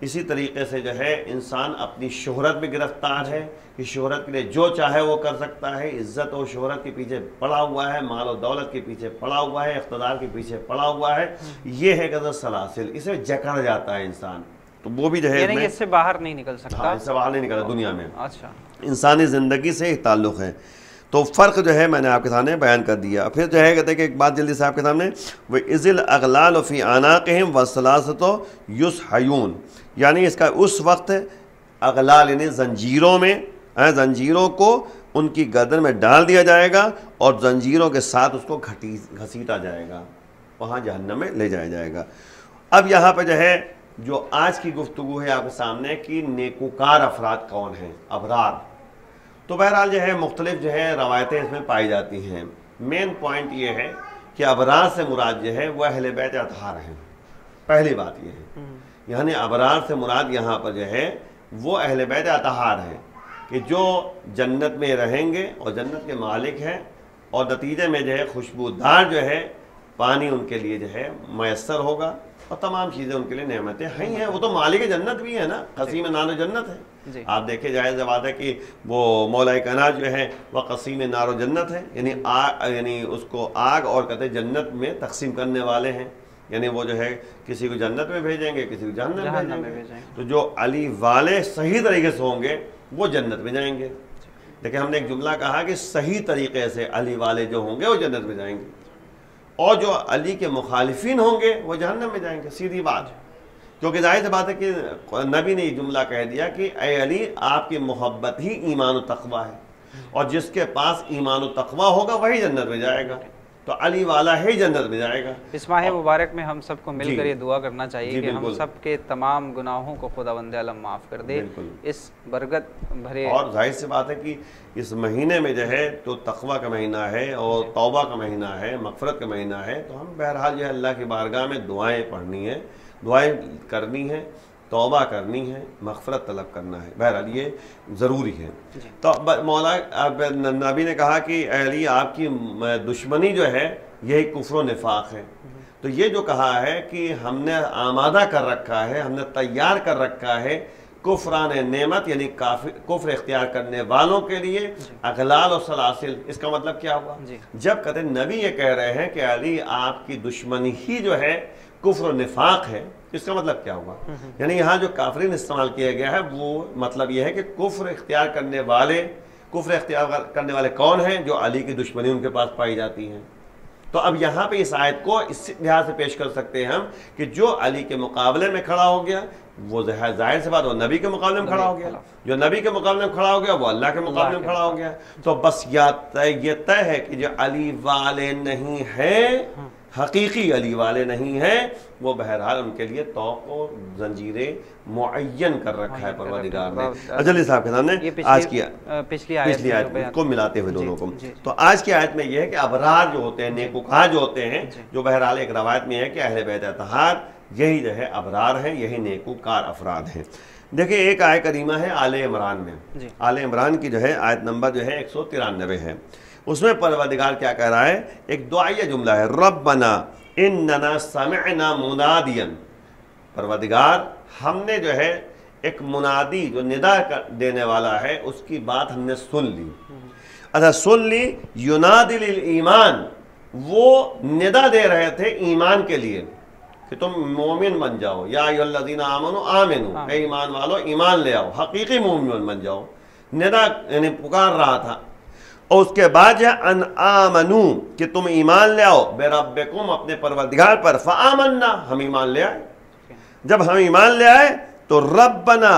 اسی طریقے سے جو ہے انسان اپنی شہرت میں گرفتار ہے کہ شہرت کے لیے جو چاہے وہ کر سکتا ہے، عزت و شہرت کے پیچھے پڑا ہوا ہے، مال و دولت کے پیچھے پڑا ہوا ہے، اقتدار کے پیچھے پڑا ہوا ہے، یہ ہے غضب سلاسل، اسے جکڑ جاتا ہے انسان، تو وہ بھی جو ہے یعنی اس سے باہر نہیں نکل سکتا۔ ہاں، اس سے باہر نہیں نکلتا دنیا میں، اچھا، انسانی زندگی سے ایک تعلق ہے۔ تو فرق جو ہے میں نے آپ کے سامنے بیان کر دیا۔ پھر جو ہے کہتے ہیں کہ ایک بات جلدی سے آپ کے سامنے، وَإِذِ الْأَغْلَالُ فِي أَعْنَاقِهِمْ وَالسَّلَاسِلُ يُسْحَبُونَ، یعنی اس کا اس وقت اغلال یعنی زنجیروں میں، زنجیروں کو ان کی گردن میں ڈال دیا جائے گا اور زنجیروں کے ساتھ اس کو گھسیٹا جائے گا، وہاں جہنم میں لے جایا جائے گا۔ اب یہاں پہ جو ہے جو آج کی گفتگو ہے آپ کے سامنے کہ نیکوکار افراد کون ہیں، ابرار، تو بہرحال جو ہے مختلف جو ہے روایتیں اس میں پائی جاتی ہیں۔ مین پوائنٹ یہ ہے کہ ابرار سے مراد جو ہے وہ اہل بیت اطہار ہیں، پہلی بات یہ ہے، یعنی ابرار سے مراد یہاں پر جو ہے وہ اہل بیت اطہار ہیں کہ جو جنت میں رہیں گے اور جنت کے مالک ہیں، اور نتیجے میں جو ہے خوشبودار جو ہے پانی ان کے لیے جو ہے میسر ہوگا، اور تمام چیزیں ان کے لیے نعمتیں ہیں، وہ تو مالک جنت بھی ہے نا، قسیم نار جنت ہے۔ آپ دیکھیں جائز بات ہے کہ وہ مولا کائنات جو ہے وہ قسیم نار جنت ہے، یعنی اس کو آگ اور کہتے ہیں جنت میں تقسیم کرنے والے ہیں، یعنی وہ جو ہے کسی کو جنت میں بھیجیں گے، کسی کو جہنم میں بھیجیں گے، تو جو علی والے صحیح طریقے سے ہوں گے وہ جنت میں جائیں گے۔ لیکن ہم نے ایک جملہ کہا کہ صحیح طریقے سے علی والے جو ہوں گے وہ جنت میں جائیں گے، اور جو علی کے مخالفین ہوں گے وہ جہنم میں جائیں گے، سیدھی بات، کیونکہ ظاہر سی بات ہے کہ نبی نے یہ جملہ کہہ دیا کہ اے علی آپ کی محبت ہی ایمان و تقویٰ ہے، اور جس کے پاس ایمان و تقویٰ ہوگا وہی جنت میں جائے گا، تو علی والا ہی جنت میں جائے گا۔ اس ماہ مبارک میں ہم سب کو مل کر یہ دعا کرنا چاہیے کہ ہم سب کے تمام گناہوں کو خداوند عالم معاف کر دے، اس برکت بھرے، اور ظاہر سی بات ہے کہ اس مہینے میں جو ہے تو تقویٰ کا مہینہ ہے اور توبہ کا مہینہ ہے، مغفرت کا مہینہ ہے، تو ہم بہرحال یہ اللہ کی بارگاہ میں دعائیں پڑھنی ہیں، دعائیں کرنی ہیں، توبہ کرنی ہے، مغفرت طلب کرنا ہے، بہرحال یہ ضروری ہے۔ تو مولا نبی نے کہا کہ اے علی آپ کی دشمنی جو ہے یہی کفر و نفاق ہے، تو یہ جو کہا ہے کہ ہم نے آمادہ کر رکھا ہے، ہم نے تیار کر رکھا ہے کفران نعمت، یعنی کفر اختیار کرنے والوں کے لیے اغلال و سلاسل۔ اس کا مطلب کیا ہوا؟ جب کہتے نبی یہ کہہ رہے ہیں کہ علی آپ کی دشمنی ہی جو ہے کفر و نفاق ہے، اس کا مطلب کیا ہوا؟ یعنی یہاں جو کافرین استعمال کیا گیا ہے وہ مطلب یہ ہے کہ کفر اختیار کرنے والے کون ہیں؟ جو علی کی دشمنی ان کے پاس پائی جاتی ہیں۔ تو اب یہاں پہ اس آیت کو اس لحاظ سے پیش کر سکتے ہیں ہم کہ جو علی کے مقابلے میں کھڑا ہو گیا وہ ظاہر سے بات وہ نبی کے مقابلے میں کھڑا ہو گیا، جو نبی کے مقابلے میں کھڑا ہو گیا وہ اللہ کے مقابلے میں کھڑا ہو گیا، تو بس یہ طے ہے کہ جو علی والے نہیں ہیں، حقیقی علی والے نہیں ہیں، وہ بہرحال ان کے لیے توق و زنجیریں معین کر رکھا ہے پروردگار نے۔ اجلی صاحب کے سامنے آج کی پچھلی آیت کو ملاتے ہوئے دونوں کو، تو آج کی آیت میں یہ ہے کہ ابرار جو ہوتے ہیں، نیکوکار جو ہوتے ہیں، جو بہرحال ایک روایت میں ہے کہ اہل بیت اطہار یہی جو ہے ابرار ہیں، یہی نیکوکار افراد ہیں۔ دیکھیں ایک آیت کریمہ ہے آل عمران میں، آل عمران کی جو ہے آیت نمبر جو ہے 193 ہے، اس میں پروردگار کیا کہہ رہا ہے؟ ایک دعائیہ جملہ ہے، ربنا اننا سمعنا منادیا، پروردگار ہم نے جو ہے ایک منادی جو ندا دینے والا ہے اس کی بات ہم نے سن لی، اچھا سن لی، ینادی للایمان، وہ ندا دے رہے تھے ایمان کے لیے کہ تم مومن بن جاؤ، یا ایھا الذین آمنوا آمنوا، اے ایمان والو ایمان لے آؤ، حقیقی مومن بن جاؤ، ندا یعنی پکار رہا تھا، اور اس کے بعد ہے ان آمنو کہ تم ایمان لے آؤ بربکم اپنے پروردگار پر، فآمنا ہم ایمان لے آئے، جب ہم ایمان لے آئے تو ربنا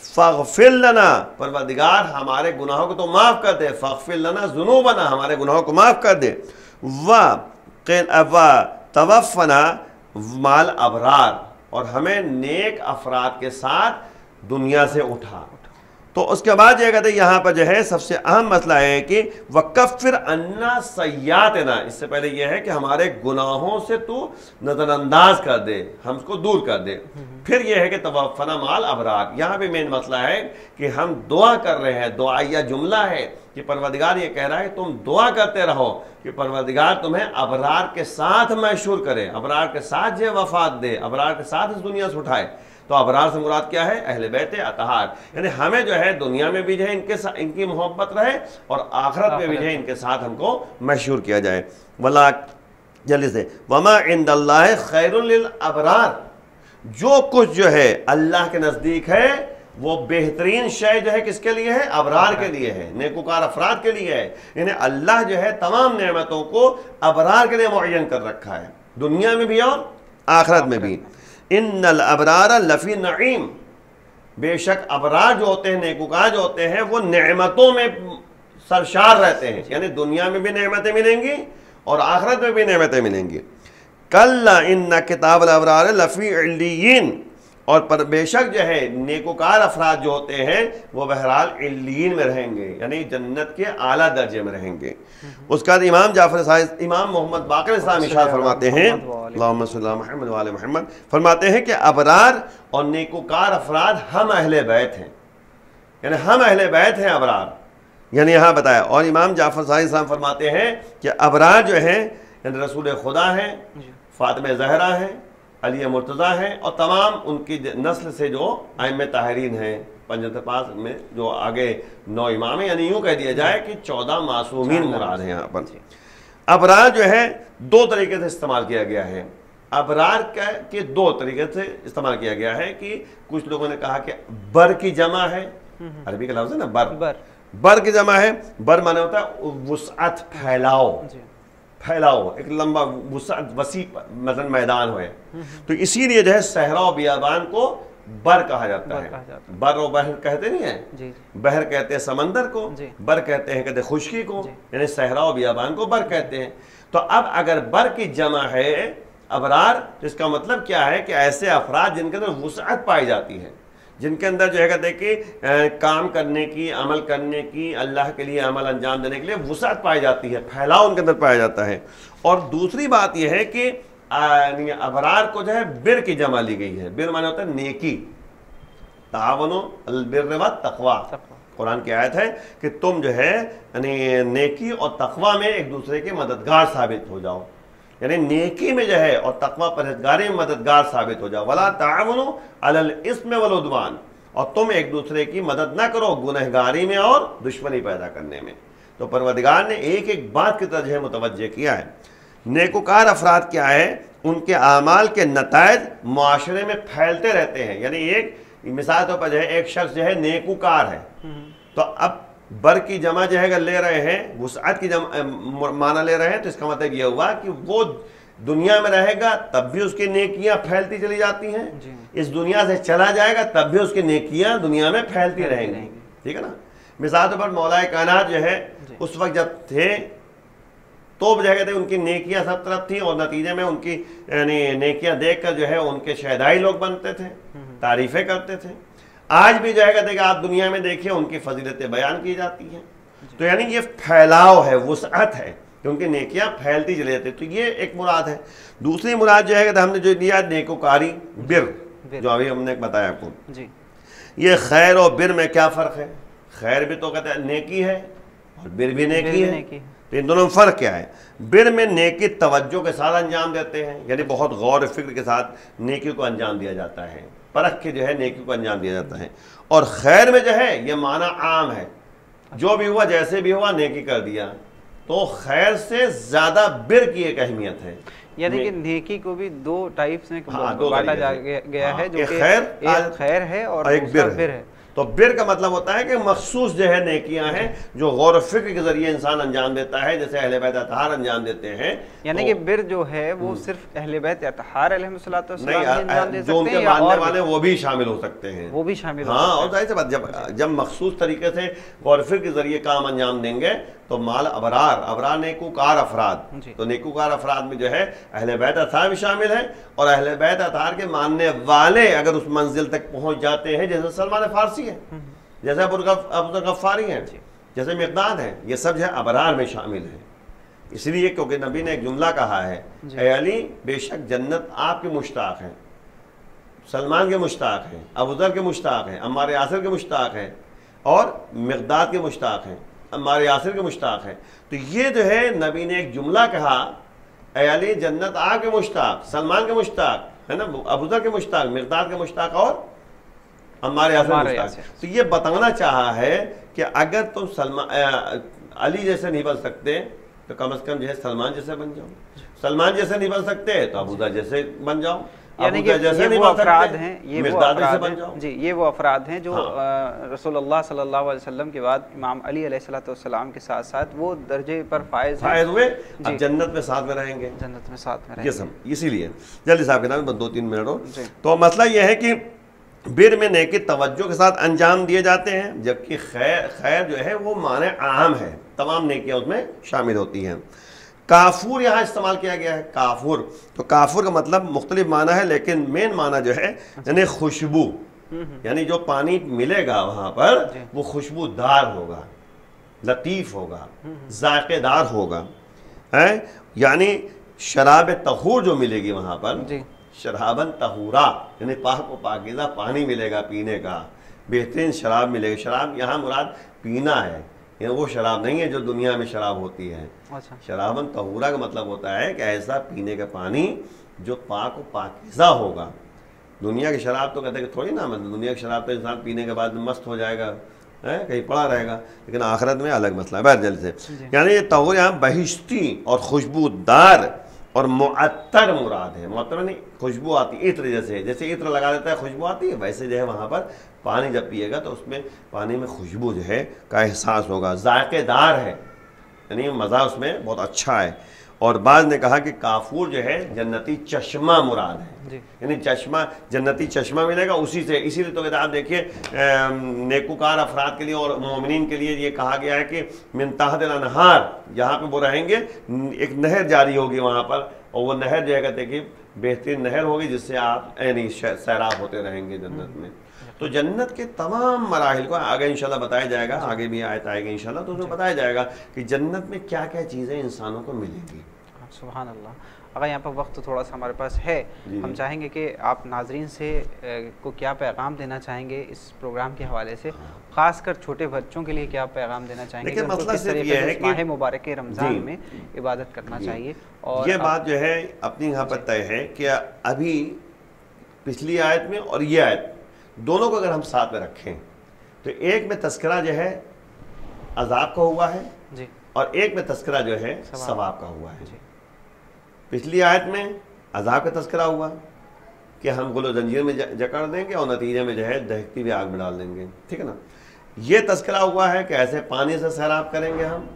فاغفر لنا، پروردگار ہمارے گناہوں کو تو معاف کر دے، فاغفر لنا ذنوبنا، ہمارے گناہوں کو معاف کر دے، توفنا مال ابرار، اور ہمیں نیک افراد کے ساتھ دنیا سے اٹھا۔ تو اس کے بعد یہ کہتے ہیں یہاں پر جو ہے سب سے اہم مسئلہ ہے کہ وَكَفِّرْ عَنَّا سَيِّئَاتِنَا، اس سے پہلے یہ ہے کہ ہمارے گناہوں سے تو نظر انداز کر دے، ہم اس کو دور کر دے، پھر یہ ہے کہ توفنا مال ابرار۔ یہاں پہ مین مسئلہ ہے کہ ہم دعا کر رہے ہیں، دعائیہ جملہ ہے کہ پروردگار یہ کہہ رہا ہے تم دعا کرتے رہو کہ پروردگار تمہیں ابرار کے ساتھ محشور کرے، ابرار کے ساتھ جو وفات دے، ابرار کے ساتھ اس دنیا سے اٹھائے۔ تو ابرار سے مراد کیا ہے؟ اہل بیت اطہار، یعنی ہمیں جو ہے دنیا میں بھی جو ہے ان کی محبت رہے اور آخرت میں بھی جو ہے ان کے ساتھ ہم کو مشہور کیا جائے۔ ولا جلدی سے وما عند اللہ خیر للابرار، جو کچھ جو ہے اللہ کے نزدیک ہے وہ بہترین شے جو ہے کس کے لیے ہے؟ ابرار کے لیے ہے، نیکوکار افراد کے لیے ہے۔ یعنی اللہ جو ہے تمام نعمتوں کو ابرار کے لیے معین کر رکھا ہے، دنیا میں بھی اور آخرت میں بھی۔ ان الابرار لفی نعیم، بے شک ابرار جو ہوتے ہیں، نیکوکار جو ہوتے ہیں، وہ نعمتوں میں سرشار رہتے ہیں، یعنی دنیا میں بھی نعمتیں ملیں گی اور آخرت میں بھی نعمتیں ملیں گی۔ کلا ان کتاب الابرار لفی علیین، اور پر بے شک جو ہے نیکوکار افراد جو ہوتے ہیں وہ بہرحال علیین میں رہیں گے، یعنی جنت کے اعلیٰ درجے میں رہیں گے۔ اس کا امام جعفر صادق، امام محمد باقر صاحب ارشاد فرماتے ہیں، اللہم صلی اللہ محمد وعلی محمد، فرماتے ہیں کہ ابرار اور نیکوکار افراد ہم اہل بیت ہیں، یعنی ہم اہل بیت ہیں ابرار، یعنی یہاں بتایا۔ اور امام جعفر صادق صاحب فرماتے ہیں کہ ابرار جو ہیں یعنی رسول خدا ہیں، فاطمہ زہرا ہیں، علی مرتضیٰ ہیں، اور تمام ان کی نسل سے جو ائمہ طاہرین ہیں، پنجت پاس میں جو آگے 9 امام ہیں، یعنی یوں کہہ دیا جائے کہ 14 معصومین مراد ہیں یہاں پر۔ ابرار جو ہے 2 طریقے سے استعمال کیا گیا ہے، ابرار کے 2 طریقے سے استعمال کیا گیا ہے کہ کچھ لوگوں نے کہا کہ بر کی جمع ہے، عربی کا لفظ ہے نا بر کی جمع ہے، بر معنی ہوتا ہے وسعت، پھیلاؤ، ایک لمبا وسعت، وسیع مثلا میدان ہوئے، تو اسی لیے جو ہے صحرا و بیابان کو بر کہا جاتا ہے۔ بر و بحر کہتے نہیں ہیں، بحر کہتے ہیں سمندر کو، بر کہتے ہیں کہتے خشکی کو، یعنی صحرا و بیابان کو بر کہتے ہیں۔ تو اب اگر بر کی جمع ہے ابرار، تو اس کا مطلب کیا ہے کہ ایسے افراد جن کے اندر وسعت پائی جاتی ہے، جن کے اندر جو ہے کہتے ہیں کہ کام کرنے کی، عمل کرنے کی، اللہ کے لیے عمل انجام دینے کے لیے وسعت پائی جاتی ہے، پھیلاؤ ان کے اندر پایا جاتا ہے۔ اور دوسری بات یہ ہے کہ ابرار کو جو ہے بر کی جمع لی گئی ہے، بر معنی ہوتا ہے نیکی، تعاونوا البر والتقوی، قرآن کی آیت ہے کہ تم جو ہے یعنی نیکی اور تقوی میں ایک دوسرے کے مددگار ثابت ہو جاؤ، یعنی نیکی میں جو ہے اور تقوی پرہیزگاری میں مددگار ثابت ہو جاؤ۔ ولا تعاونوا علی الاثم والعدوان، اور تم ایک دوسرے کی مدد نہ کرو گنہگاری میں اور دشمنی پیدا کرنے میں۔ تو پروردگار نے ایک ایک بات کی طرف متوجہ کیا ہے۔ نیکوکار افراد کیا ہے؟ ان کے اعمال کے نتائج معاشرے میں پھیلتے رہتے ہیں، یعنی ایک مثال طور پر جو ہے ایک شخص جو ہے نیکوکار ہے، تو اب بر کی جمع جو ہے اگر لے رہے ہیں، وسعت کی جمع معنی لے رہے ہیں، تو اس کا مطلب یہ ہوا کہ وہ دنیا میں رہے گا تب بھی اس کی نیکیاں پھیلتی چلی جاتی ہیں، اس دنیا سے چلا جائے گا تب بھی اس کی نیکیاں دنیا میں پھیلتی رہیں گی، ٹھیک ہے نا۔ مثال طور پر مولا کائنات جو ہے اس وقت جب تھے تو جو ہے ان کی نیکیاں سب طرف تھیں، اور نتیجے میں ان کی یعنی نیکیاں دیکھ کر جو ہے ان کے شہدائی لوگ بنتے تھے، تعریفیں کرتے تھے۔ آج بھی جو ہے کہ آپ دنیا میں دیکھیں ان کی فضیلتیں بیان کی جاتی ہیں، تو یعنی یہ پھیلاؤ ہے، وسعت ہے کہ ان کی نیکیاں پھیلتی چلی جاتی ہیں، تو یہ ایک مراد ہے۔ دوسری مراد جو ہے کہ ہم نے جو لیا نیکوکاری، بر، جو ابھی ہم نے بتایا آپ کو، یہ خیر اور بر میں کیا فرق ہے؟ خیر بھی تو کہتے ہیں نیکی ہے اور بر بھی نیکی ہے، تو ان دونوں میں فرق کیا ہے؟ بر میں نیکی توجہ کے ساتھ انجام دیتے ہیں، یعنی بہت غور و فکر کے ساتھ نیکی کو انجام دیا جاتا ہے، پرکھ کے جو ہے نیکی کو انجام دیا جاتا ہے۔ اور خیر میں جو ہے یہ معنی عام ہے، جو بھی ہوا جیسے بھی ہوا نیکی کر دیا، تو خیر سے زیادہ بر کی ایک اہمیت ہے، یعنی کہ نیکی کو بھی 2 ٹائپس میں بانٹا گیا ہے، جو کہ ایک خیر ہے اور ایک بر ہے۔ تو بر کا مطلب ہوتا ہے کہ مخصوص جو ہے نیکیاں ہیں جو غور و فکر کے ذریعے انسان انجام دیتا ہے، جیسے اہل بیت اطہار انجام دیتے ہیں، یعنی کہ بر جو ہے وہ صرف اہل بیت اطہار علیہ الصلوۃ والسلام انجام دے سکتے ہیں، جو ان کے ماننے والے وہ بھی شامل ہو سکتے ہیں، وہ بھی شامل ہو ہاں۔ اور ظاہر سی بات جب مخصوص طریقے سے غور و فکر کے ذریعے کام انجام دیں گے تو مال ابرار نیکوکار افراد، تو نیکوکار افراد میں جو ہے اہل بیت اطہار بھی شامل ہیں، اور اہل بیت اطہار کے ماننے والے اگر اس منزل تک پہنچ جاتے ہیں، جیسے سلمان فارسی ہے، جیسے ابو ذر غفاری ہیں، جیسے مقداد ہیں، یہ سب جو ہے ابرار میں شامل ہیں۔ اس لیے کیونکہ نبی نے ایک جملہ کہا ہے، اے علی بے شک جنت آپ کے مشتاق ہیں، سلمان کے مشتاق ہیں، ابو ذر کے مشتاق ہیں، عمار یاسر کے مشتاق ہیں، اور مقداد کے مشتاق ہیں، عمار یاسر کے مشتاق ہیں۔ تو یہ جو ہے نبی نے ایک جملہ کہا، اے علی جنت آپ کے مشتاق، سلمان کے مشتاق، ہے نا، ابو ذر کے مشتاق، مقداد کے مشتاق اور عمار یاسر مشتاق. تو یہ بتانا چاہا ہے کہ اگر تم علی جیسے نہیں بن سکتے تو کم از کم جو ہے سلمان جیسے بن جاؤ، سلمان جیسے نہیں بن سکتے تو ابو ذر جیسے بن جاؤ، یعنی کہ یہ وہ افراد ہیں، یہ وہ افراد ہیں جو رسول اللہ صلی اللہ علیہ وسلم کے بعد امام علی علیہ الصلوۃ والسلام کے ساتھ ساتھ وہ درجے پر فائز ہوئے، اب جنت میں ساتھ میں رہیں گے، جنت میں ساتھ میں رہیں گے. یہ سب اسی لیے جلدی صاحب کے نام 2-3 منٹ ہو. تو مسئلہ یہ ہے کہ بر میں نیکی توجہ کے ساتھ انجام دیے جاتے ہیں، جبکہ خیر جو ہے وہ معنی عام ہے، تمام نیکیاں اس میں شامل ہوتی ہیں. کافور یہاں استعمال کیا گیا ہے، کافور. تو کافور کا مطلب مختلف معنی ہے، لیکن مین معنی جو ہے یعنی خوشبو، یعنی جو پانی ملے گا وہاں پر وہ خوشبودار ہوگا، لطیف ہوگا، ذائقے دار ہوگا. یعنی شراب طہور جو ملے گی وہاں پر، شرابن طہورا یعنی پاک و پاکیزہ پانی ملے گا پینے کا، بہترین شراب ملے گا. شراب یہاں مراد پینا ہے، یہ وہ شراب نہیں ہے جو دنیا میں شراب ہوتی ہے. شرابن طہورا کا مطلب ہوتا ہے کہ ایسا پینے کا پانی جو پاک و پاکیزہ ہوگا. دنیا کی شراب تو کہتے ہیں کہ تھوڑی نا، مطلب دنیا کی شراب تو انسان پینے کے بعد مست ہو جائے گا، کہیں پڑا رہے گا، لیکن آخرت میں الگ مسئلہ ہے. بہر جلد سے یعنی یہ طہور یہاں بہشتی اور خوشبودار اور معطر مراد ہے. معطر نہیں، خوشبو آتی عطر جیسے عطر لگا دیتا ہے خوشبو آتی ہے، ویسے جو ہے وہاں پر پانی جب پیے گا تو اس میں پانی میں خوشبو جو ہے کا احساس ہوگا، ذائقے دار ہے، یعنی مزہ اس میں بہت اچھا ہے. اور بعض نے کہا کہ کافور جو ہے جنتی چشمہ مراد ہے، یعنی چشمہ، جنتی چشمہ ملے گا اسی سے. اسی لیے تو آپ دیکھیے نیکوکار افراد کے لیے اور مومنین کے لیے یہ کہا گیا ہے کہ من تحت الانہار، یہاں پہ وہ رہیں گے، ایک نہر جاری ہوگی وہاں پر، اور وہ نہر جو ہے کہتے ہیں کہ بہترین نہر ہوگی جس سے آپ یعنی سیراب ہوتے رہیں گے جنت میں. تو جنت کے تمام مراحل کو آگے انشاءاللہ بتایا جائے گا، آگے بھی آیت آئے گی انشاءاللہ، تو اس میں بتایا جائے گا کہ جنت میں کیا کیا چیزیں انسانوں کو ملیں گی. سبحان اللہ. اگر یہاں پر وقت تھوڑا سا ہمارے پاس ہے، ہم چاہیں گے کہ آپ ناظرین سے کو کیا پیغام دینا چاہیں گے اس پروگرام کے حوالے سے، خاص کر چھوٹے بچوں کے لیے کیا پیغام دینا چاہیں گے کہ مطلب صرف یہ ہے کہ ماہ مبارک رمضان میں عبادت کرنا چاہیے. اور یہ بات جو ہے اپنی یہاں پر طے ہے کہ ابھی پچھلی آیت میں اور یہ آیت دونوں کو اگر ہم ساتھ میں رکھیں تو ایک میں تذکرہ جو ہے عذاب کا ہوا ہے اور ایک میں تذکرہ جو ہے ثواب کا ہوا ہے. پچھلی آیت میں عذاب کا تذکرہ ہوا کہ ہم غل و زنجیر میں جکڑ دیں گے اور نتیجے میں جو ہے دہکتی ہوئی آگ میں ڈال دیں گے، ٹھیک ہے نا. یہ تذکرہ ہوا ہے کہ ایسے پانی سے سیراب کریں گے ہم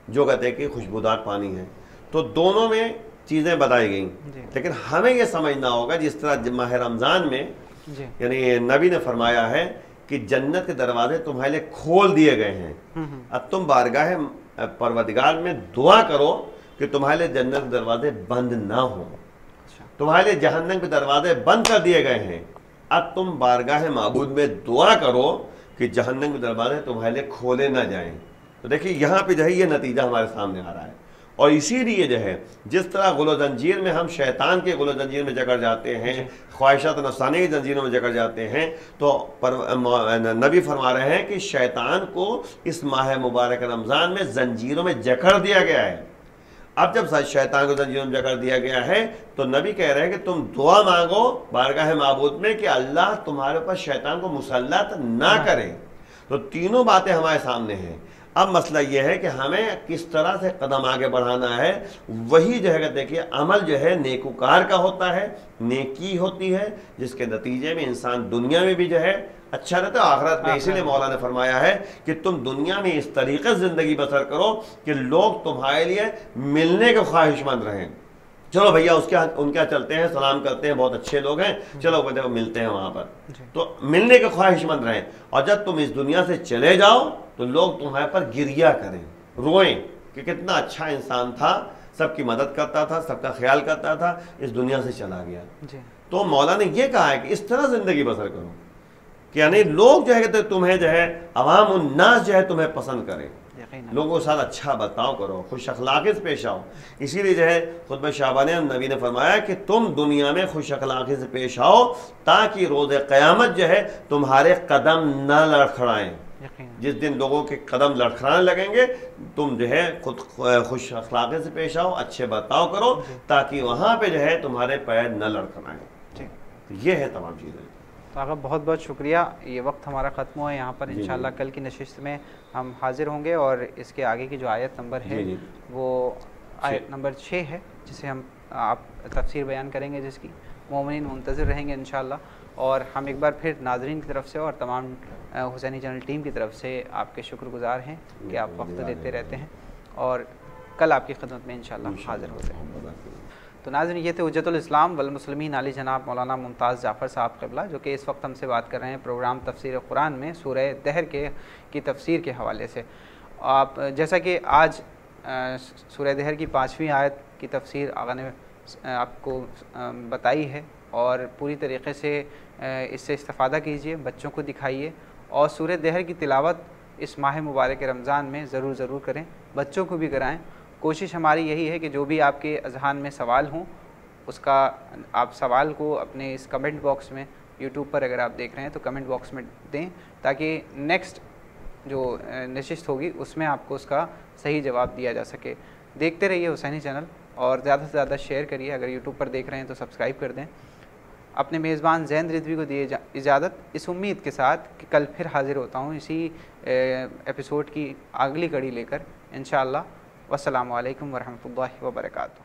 جو کہتے ہیں کہ خوشبودار پانی ہے. تو دونوں میں چیزیں بتائی گئیں، لیکن ہمیں یہ سمجھنا ہوگا جس طرح ماہ رمضان میں یعنی نبی نے فرمایا ہے کہ جنت کے دروازے تمہارے لیے کھول دیے گئے ہیں، اب تم بارگاہ پروردگار میں دعا کرو کہ تمہارے لیے جنت کے دروازے بند نہ ہوں. تمہارے لیے جہنم کے دروازے بند کر دیے گئے ہیں، اب تم بارگاہ معبود میں دعا کرو کہ جہنم کے دروازے تمہارے لیے کھولے نہ جائیں. تو دیکھیے یہاں پہ جو ہے یہ نتیجہ ہمارے سامنے آ رہا ہے. اور اسی لیے جو ہے جس طرح غل و زنجیر میں ہم شیطان کے غل و زنجیر میں جکڑ جاتے ہیں، خواہشات نفسانی کی زنجیروں میں جکڑ جاتے ہیں، تو نبی فرما رہے ہیں کہ شیطان کو اس ماہ مبارک رمضان میں زنجیروں میں جکڑ دیا گیا ہے. اب جب شیطان کو زنجیروں میں جکڑ دیا گیا ہے تو نبی کہہ رہے ہیں کہ تم دعا مانگو بارگاہ معبود میں کہ اللہ تمہارے اوپر شیطان کو مسلط نہ کرے. تو تینوں باتیں ہمارے سامنے ہیں. اب مسئلہ یہ ہے کہ ہمیں کس طرح سے قدم آگے بڑھانا ہے. وہی جو ہے دیکھیے عمل جو ہے نیکوکار کا ہوتا ہے، نیکی ہوتی ہے جس کے نتیجے میں انسان دنیا میں بھی جو ہے اچھا رہتا ہے آخرت میں. اسی لیے مولا نے فرمایا ہے کہ تم دنیا میں اس طریقے سے زندگی بسر کرو کہ لوگ تمہارے لیے ملنے کے خواہش مند رہیں. چلو بھیا ان کے چلتے ہیں، سلام کرتے ہیں، بہت اچھے لوگ ہیں، چلو وہ ملتے ہیں وہاں پر، تو ملنے کے خواہش مند رہیں. اور جب تم اس دنیا سے چلے جاؤ تو لوگ تمہارے پر گریا کریں، روئیں کہ کتنا اچھا انسان تھا، سب کی مدد کرتا تھا، سب کا خیال کرتا تھا، اس دنیا سے چلا گیا. تو مولا نے یہ کہا ہے کہ اس طرح زندگی بسر کرو کہ یعنی لوگ جو ہے کہ تمہیں جو ہے عوام الناس جو ہے تمہیں پسند کریں، لوگوں کے ساتھ اچھا برتاؤ کرو، خوش اخلاقی سے پیش آؤ. اسی لیے جو ہے خطبہ شعبانیہ نبی نے فرمایا کہ تم دنیا میں خوش اخلاقی سے پیش آؤ تاکہ روز قیامت جو ہے تمہارے قدم نہ لڑکھڑائیں. جس دن لوگوں کے قدم لڑکھڑانے لگیں گے تم جو ہے خود خوش اخلاقی سے پیش آؤ، اچھے برتاؤ کرو تاکہ وہاں پہ جو ہے تمہارے پیر نہ لڑکھڑائیں. یہ ہے تمام چیزیں. تو آقا بہت بہت شکریہ. یہ وقت ہمارا ختم ہوا ہے یہاں پر. انشاءاللہ کل کی نشست میں ہم حاضر ہوں گے اور اس کے آگے کی جو آیت نمبر ہے وہ آیت نمبر 6 ہے جسے ہم آپ تفسیر بیان کریں گے، جس کی مومنین منتظر رہیں گے انشاءاللہ. اور ہم ایک بار پھر ناظرین کی طرف سے اور تمام حسینی چینل ٹیم کی طرف سے آپ کے شکر گزار ہیں کہ آپ وقت دیتے رہتے ہیں اور کل آپ کی خدمت میں انشاءاللہ حاضر ہوتے ہیں. تو ناظرین یہ تھے حجت الاسلام والمسلمین علی جناب مولانا ممتاز جعفر صاحب قبلہ، جو کہ اس وقت ہم سے بات کر رہے ہیں پروگرام تفسیر قرآن میں سورہ دہر کی تفسیر کے حوالے سے. آپ جیسا کہ آج سورہ دہر کی 5ویں آیت کی تفسیر آقا نے آپ کو بتائی ہے اور پوری طریقے سے اس سے استفادہ کیجئے، بچوں کو دکھائیے اور سورہ دہر کی تلاوت اس ماہ مبارک رمضان میں ضرور کریں، بچوں کو بھی کرائیں. کوشش ہماری یہی ہے کہ جو بھی آپ کے اذہان میں سوال ہوں اس کا آپ سوال کو اپنے اس کمنٹ باکس میں، یوٹیوب پر اگر آپ دیکھ رہے ہیں تو کمنٹ باکس میں دیں تاکہ نیکسٹ جو نشست ہوگی اس میں آپ کو اس کا صحیح جواب دیا جا سکے. دیکھتے رہیے حسینی چینل اور زیادہ سے زیادہ شیئر کریے. اگر یوٹیوب پر دیکھ رہے ہیں تو سبسکرائب کر دیں. اپنے میزبان زین رضوی کو دیے اجازت اس امید کے ساتھ کہ کل پھر حاضر ہوتا ہوں اسی ایپیسوڈ کی اگلی کڑی لے کر انشاءاللہ. والسلام علیکم ورحمۃ اللہ وبرکاتہ.